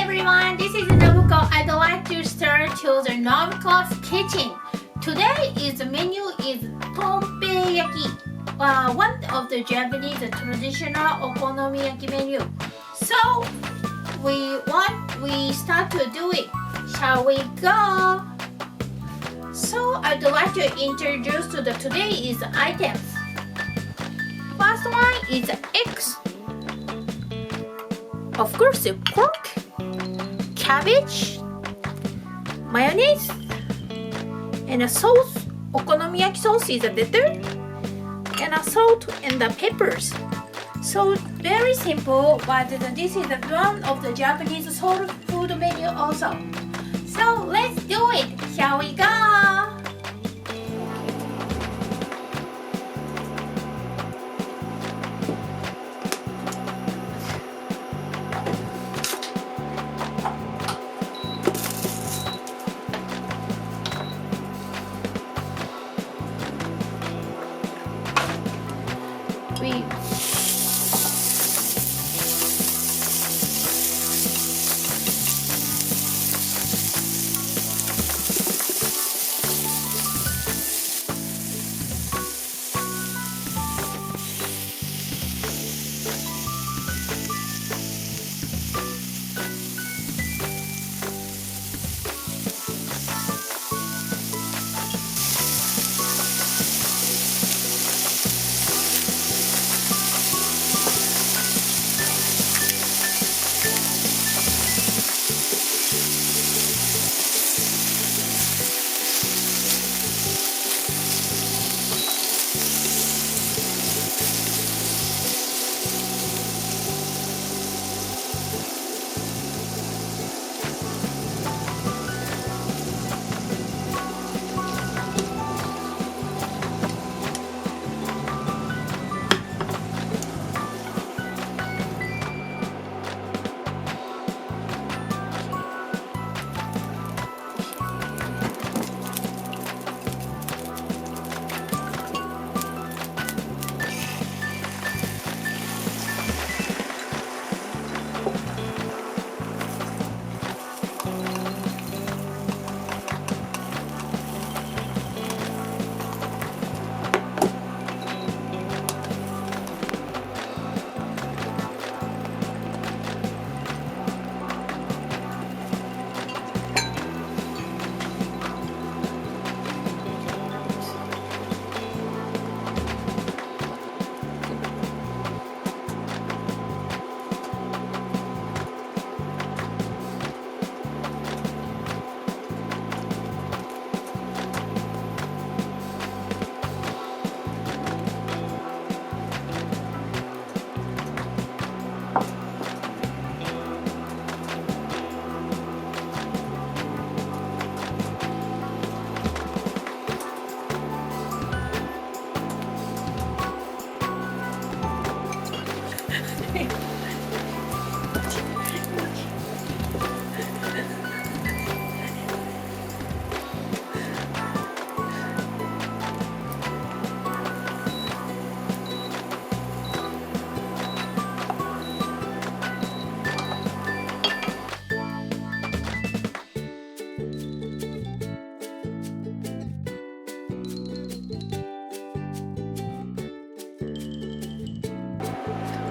everyone, this is Nobuko. I'd like to start to the Nobuko's kitchen. Today the menu is Tompeiyaki, one of the Japanese traditional Okonnomi-yaki menu. So we start to do it. Shall we go? So I'd like to introduce to the today's items. First one is eggs. Of course, pork, cabbage, mayonnaise, and a sauce. Okonomiyaki sauce is better, and a salt and the peppers. So very simple, but this is one of the Japanese soul food menu also. So let's do it. Shall we go?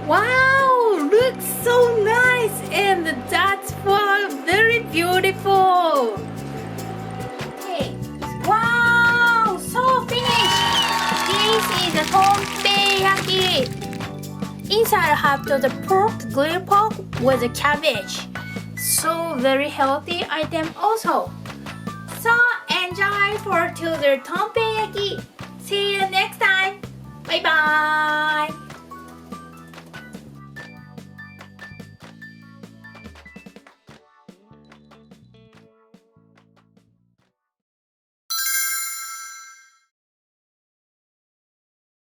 Wow, looks so nice, and that's very beautiful. Okay. Wow, so finished. This is the Tompeiyaki. Inside I have the pork, grilled pork with a cabbage. So very healthy item also. So enjoy for the Tompeiyaki. See you next time. Bye bye.